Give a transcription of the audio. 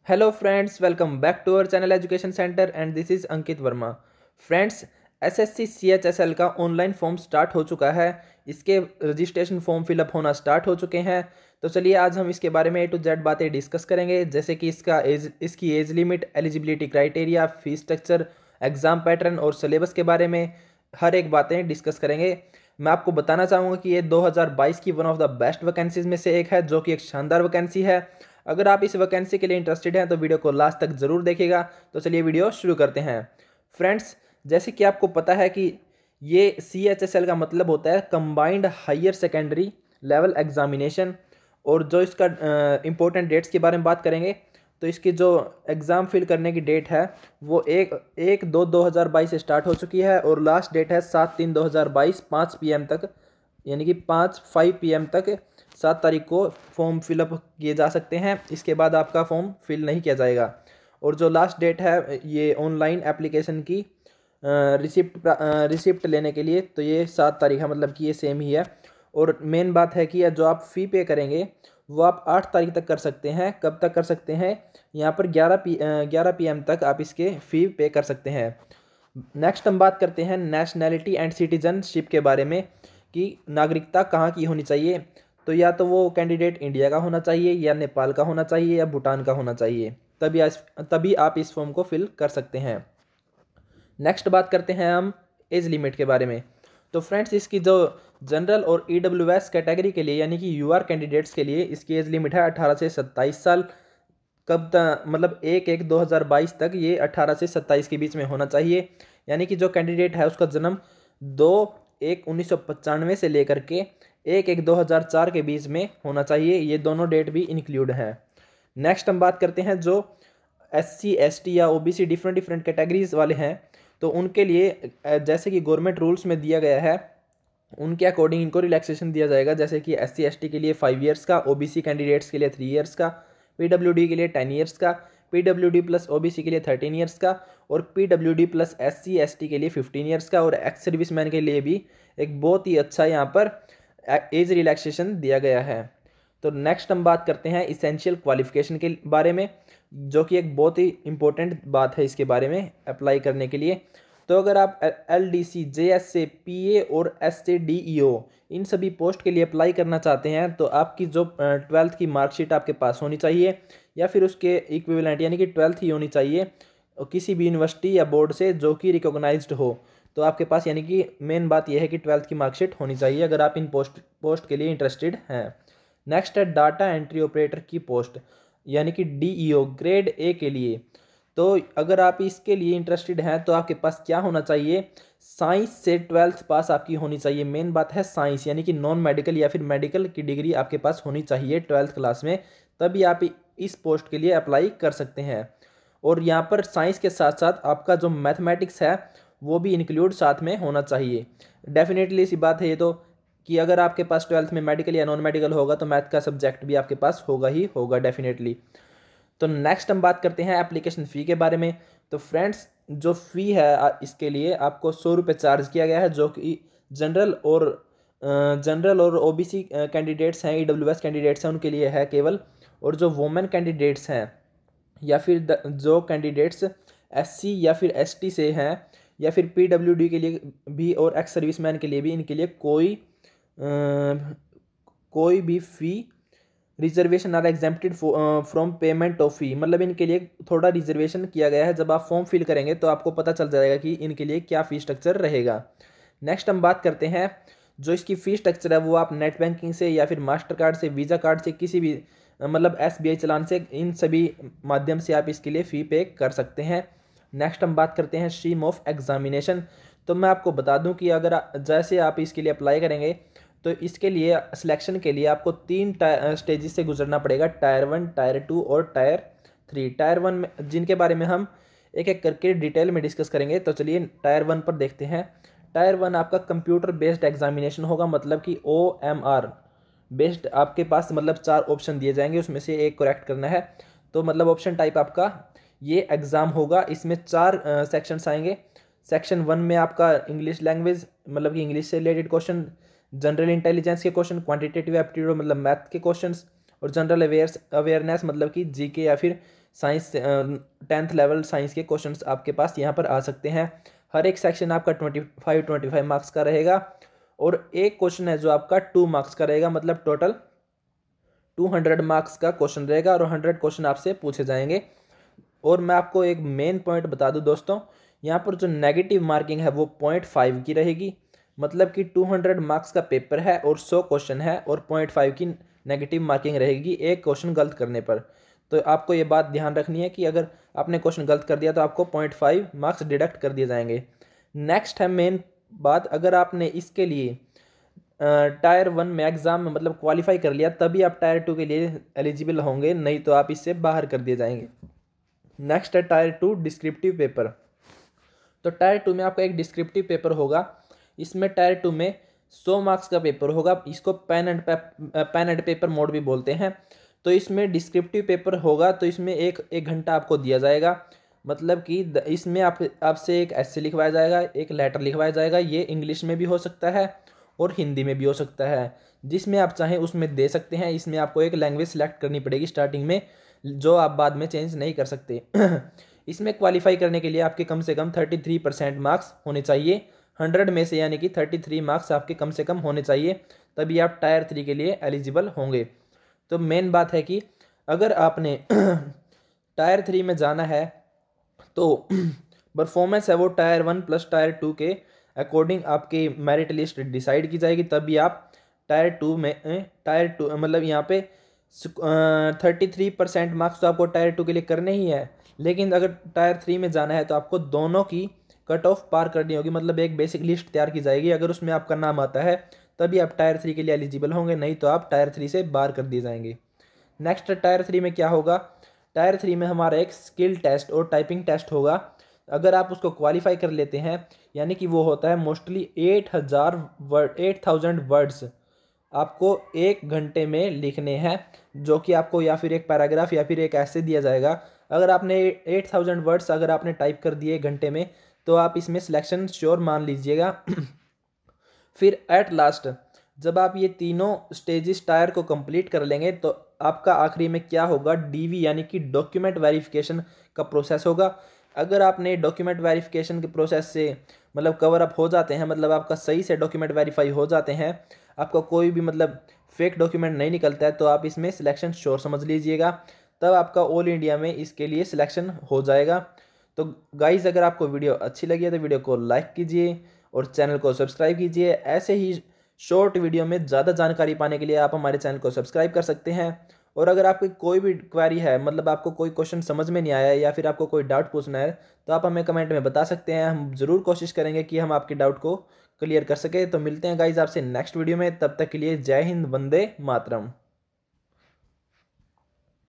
Hello friends, welcome back to our channel education centre and this is Ankit Verma. Friends, SSC CHSL का online form start हो चुका है। इसके registration form fill up होना start हो चुके हैं। तो चलिए आज हम इसके बारे में ए टू जेड बातें डिस्कस करेंगे, जैसे कि इसकी age limit, eligibility criteria, fees structure, exam pattern और सिलेबस के बारे में हर एक बातें डिस्कस करेंगे। मैं आपको बताना चाहूँगा कि ये 2022 की one of the best vacancies में से एक है, जो कि एक शानदार वैकेंसी है। अगर आप इस वैकेंसी के लिए इंटरेस्टेड हैं तो वीडियो को लास्ट तक जरूर देखिएगा। तो चलिए वीडियो शुरू करते हैं। फ्रेंड्स, जैसे कि आपको पता है कि ये CHSL का मतलब होता है combined higher secondary level examination. और जो इसका इम्पोर्टेंट डेट्स के बारे में बात करेंगे तो इसकी जो एग्ज़ाम फिल करने की डेट है वो 1/2/2022 से स्टार्ट हो चुकी है और लास्ट डेट है 7/3/2022 5 PM तक, यानी कि 5 PM तक 7 तारीख को फॉर्म फिलअप किए जा सकते हैं। इसके बाद आपका फॉर्म फिल नहीं किया जाएगा। और जो लास्ट डेट है ये ऑनलाइन एप्लीकेशन की रिसिप्ट लेने के लिए, तो ये 7 तारीख है, मतलब कि ये सेम ही है। और मेन बात है कि जो आप फ़ी पे करेंगे वो आप 8 तारीख तक कर सकते हैं। कब तक कर सकते हैं? यहाँ पर 11 PM तक आप इसके फ़ी पे कर सकते हैं। नेक्स्ट हम बात करते हैं नेशनैलिटी एंड सिटीजनशिप के बारे में, कि नागरिकता कहाँ की होनी चाहिए। तो या तो वो कैंडिडेट इंडिया का होना चाहिए, या नेपाल का होना चाहिए, या भूटान का होना चाहिए, तभी आप इस फॉर्म को फिल कर सकते हैं। नेक्स्ट बात करते हैं हम एज लिमिट के बारे में। तो फ्रेंड्स, इसकी जो जनरल और EWS कैटेगरी के लिए, यानी कि UR कैंडिडेट्स के लिए, इसकी एज लिमिट है 18 से 27 साल। कब तक? मतलब 1/1/2022 तक ये 18 से 27 के बीच में होना चाहिए। यानी कि जो कैंडिडेट है उसका जन्म 2/1/1995 से लेकर के 1/1/2004 के बीच में होना चाहिए। ये दोनों डेट भी इंक्लूड हैं। नेक्स्ट हम बात करते हैं जो SC ST या OBC डिफरेंट डिफरेंट कैटेगरीज वाले हैं, तो उनके लिए जैसे कि गवर्नमेंट रूल्स में दिया गया है उनके अकॉर्डिंग इनको रिलैक्सेशन दिया जाएगा। जैसे कि SC ST के लिए 5 ईयर्स का, OBC कैंडिडेट्स के लिए 3 ईयर्स का, PWD के लिए 10 ईयर्स का, PWD प्लस OBC के लिए 13 ईयर्स का, और PWD प्लस SC ST के लिए 15 ईयर्स का, और एक्स सर्विसमैन के लिए भी एक बहुत ही अच्छा यहाँ पर एज रिलैक्सेशन दिया गया है। तो नेक्स्ट हम बात करते हैं इसेंशियल क्वालिफिकेशन के बारे में, जो कि एक बहुत ही इंपॉर्टेंट बात है इसके बारे में अप्लाई करने के लिए। तो अगर आप LDC, JSA, PA और SADEO इन सभी पोस्ट के लिए अप्लाई करना चाहते हैं, तो आपकी जो 12th की मार्कशीट आपके पास होनी चाहिए, या फिर उसके इक्विवेलेंट यानी कि 12th ही होनी चाहिए, और किसी भी यूनिवर्सिटी या बोर्ड से जो कि रिकॉग्नाइज्ड हो। तो आपके पास, यानी कि मेन बात यह है कि 12th की मार्कशीट होनी चाहिए अगर आप इन पोस्ट के लिए इंटरेस्टेड हैं। नेक्स्ट है डाटा एंट्री ऑपरेटर की पोस्ट, यानी कि DEO ग्रेड A के लिए। तो अगर आप इसके लिए इंटरेस्टेड हैं तो आपके पास क्या होना चाहिए? साइंस से 12th पास आपकी होनी चाहिए। मेन बात है साइंस, यानी कि नॉन मेडिकल या फिर मेडिकल की डिग्री आपके पास होनी चाहिए 12th क्लास में, तभी आप इस पोस्ट के लिए अप्लाई कर सकते हैं। और यहाँ पर साइंस के साथ साथ आपका जो मैथमेटिक्स है वो भी इंक्लूड साथ में होना चाहिए। डेफिनेटली सी बात है ये तो, कि अगर आपके पास 12th में मेडिकल या नॉन मेडिकल होगा तो मैथ का सब्जेक्ट भी आपके पास होगा ही होगा डेफिनेटली। तो नेक्स्ट हम बात करते हैं एप्लीकेशन फ़ी के बारे में। तो फ्रेंड्स, जो फ़ी है इसके लिए आपको 100 रुपये चार्ज किया गया है, जो कि जनरल और OBC कैंडिडेट्स हैं, EWS कैंडिडेट्स हैं, उनके लिए है केवल। और जो वुमेन कैंडिडेट्स हैं, या फिर जो कैंडिडेट्स SC या फिर ST से हैं, या फिर PWD के लिए भी और एक्स सर्विसमैन के लिए भी, इनके लिए कोई भी fee reservation are exempted from payment of fee, मतलब इनके लिए थोड़ा रिजर्वेशन किया गया है। जब आप फॉर्म फिल करेंगे तो आपको पता चल जाएगा कि इनके लिए क्या फ़ी स्ट्रक्चर रहेगा। नेक्स्ट हम बात करते हैं जो इसकी फ़ी स्ट्रक्चर है, वो आप नेट बैंकिंग से या फिर मास्टर कार्ड से, वीज़ा कार्ड से, किसी भी मतलब SBI चलान से, इन सभी माध्यम से आप इसके लिए फ़ी पे कर सकते हैं। नेक्स्ट हम बात करते हैं स्ट्रीम ऑफ एग्जामिनेशन। तो मैं आपको बता दूं कि अगर जैसे आप इसके लिए अप्लाई करेंगे तो इसके लिए सिलेक्शन के लिए आपको 3 स्टेजेस से गुजरना पड़ेगा: टायर 1, टायर 2 और टायर 3। टायर 1 में, जिनके बारे में हम एक एक करके डिटेल में डिस्कस करेंगे। तो चलिए टायर 1 पर देखते हैं। टायर 1 आपका कंप्यूटर बेस्ड एग्जामिनेशन होगा, मतलब कि OMR बेस्ड। आपके पास मतलब 4 ऑप्शन दिए जाएंगे, उसमें से एक करेक्ट करना है। तो मतलब ऑप्शन टाइप आपका ये एग्ज़ाम होगा। इसमें 4 सेक्शंस आएंगे। सेक्शन 1 में आपका इंग्लिश लैंग्वेज, मतलब कि इंग्लिश से रिलेटेड क्वेश्चन, जनरल इंटेलिजेंस के क्वेश्चन, क्वांटिटेटिव एप्टीट्यूड मतलब मैथ के क्वेश्चंस, और जनरल अवेयरनेस मतलब कि GK या फिर साइंस 10th लेवल साइंस के क्वेश्चंस आपके पास यहाँ पर आ सकते हैं। हर एक सेक्शन आपका 25 मार्क्स का रहेगा और एक क्वेश्चन है जो आपका 2 मार्क्स का रहेगा, मतलब टोटल 200 मार्क्स का क्वेश्चन रहेगा और 100 क्वेश्चन आपसे पूछे जाएंगे। और मैं आपको एक मेन पॉइंट बता दूं दोस्तों, यहाँ पर जो नेगेटिव मार्किंग है वो 0.5 की रहेगी, मतलब कि 200 मार्क्स का पेपर है और 100 क्वेश्चन है और 0.5 की नेगेटिव मार्किंग रहेगी एक क्वेश्चन गलत करने पर। तो आपको ये बात ध्यान रखनी है कि अगर आपने क्वेश्चन गलत कर दिया तो आपको 0.5 मार्क्स डिडक्ट कर दिए जाएंगे। नेक्स्ट है मेन बात, अगर आपने इसके लिए टायर 1 में एग्जाम में मतलब क्वालिफाई कर लिया तभी आप टायर 2 के लिए एलिजिबल होंगे, नहीं तो आप इससे बाहर कर दिए जाएंगे। नेक्स्ट है टायर 2 डिस्क्रिप्टिव पेपर। तो टायर 2 में आपका एक डिस्क्रिप्टिव पेपर होगा, इसमें टायर 2 में 100 मार्क्स का पेपर होगा, इसको पेन एंड पेपर मोड भी बोलते हैं। तो इसमें डिस्क्रिप्टिव पेपर होगा, तो इसमें एक घंटा आपको दिया जाएगा, मतलब कि इसमें आपसे एक ऐसे लिखवाया जाएगा, एक लेटर लिखवाया जाएगा, ये इंग्लिश में भी हो सकता है और हिंदी में भी हो सकता है, जिसमें आप चाहें उसमें दे सकते हैं। इसमें आपको एक लैंग्वेज सेलेक्ट करनी पड़ेगी स्टार्टिंग में, जो आप बाद में चेंज नहीं कर सकते। इसमें क्वालिफाई करने के लिए आपके कम से कम 33% मार्क्स होने चाहिए 100 में से, यानी कि 33 मार्क्स आपके कम से कम होने चाहिए, तभी आप टायर 3 के लिए एलिजिबल होंगे। तो मेन बात है कि अगर आपने टायर 3 में जाना है तो परफॉर्मेंस है वो टायर 1 प्लस टायर 2 के अकॉर्डिंग आपकी मेरिट लिस्ट डिसाइड की जाएगी, तभी आप टायर 2 में मतलब यहाँ पे 33% मार्क्स तो आपको टायर 2 के लिए करने ही है, लेकिन अगर टायर 3 में जाना है तो आपको दोनों की कट ऑफ पार करनी होगी, मतलब एक बेसिक लिस्ट तैयार की जाएगी। अगर उसमें आपका नाम आता है तभी आप टायर 3 के लिए एलिजिबल होंगे, नहीं तो आप टायर 3 से बाहर कर दिए जाएंगे। नेक्स्ट टायर 3 में क्या होगा, टायर 3 में हमारा एक स्किल टेस्ट और टाइपिंग टेस्ट होगा। अगर आप उसको क्वालिफाई कर लेते हैं, यानी कि वो होता है मोस्टली 8000 वर्ड्स आपको 1 घंटे में लिखने हैं, जो कि आपको या फिर एक पैराग्राफ या फिर एक ऐसे दिया जाएगा। अगर आपने 8000 वर्ड्स अगर आपने टाइप कर दिए 1 घंटे में तो आप इसमें सिलेक्शन श्योर मान लीजिएगा। फिर एट लास्ट जब आप ये तीनों स्टेजेस टायर को कंप्लीट कर लेंगे तो आपका आखिरी में क्या होगा, डीवी यानी कि डॉक्यूमेंट वेरिफिकेशन का प्रोसेस होगा। अगर आपने डॉक्यूमेंट वेरिफिकेशन के प्रोसेस से मतलब कवर अप हो जाते हैं, मतलब आपका सही से डॉक्यूमेंट वेरीफाई हो जाते हैं, आपका कोई भी मतलब फेक डॉक्यूमेंट नहीं निकलता है, तो आप इसमें सिलेक्शन श्योर समझ लीजिएगा, तब आपका ऑल इंडिया में इसके लिए सिलेक्शन हो जाएगा। तो गाइज़ अगर आपको वीडियो अच्छी लगी है तो वीडियो को लाइक कीजिए और चैनल को सब्सक्राइब कीजिए। ऐसे ही शॉर्ट वीडियो में ज़्यादा जानकारी पाने के लिए आप हमारे चैनल को सब्सक्राइब कर सकते हैं। और अगर आपकी कोई भी क्वेरी है, मतलब आपको कोई क्वेश्चन समझ में नहीं आया या फिर आपको कोई डाउट पूछना है, तो आप हमें कमेंट में बता सकते हैं। हम ज़रूर कोशिश करेंगे कि हम आपके डाउट को क्लियर कर सके। तो मिलते हैं गाइज आपसे नेक्स्ट वीडियो में, तब तक के लिए जय हिंद, वंदे मातरम।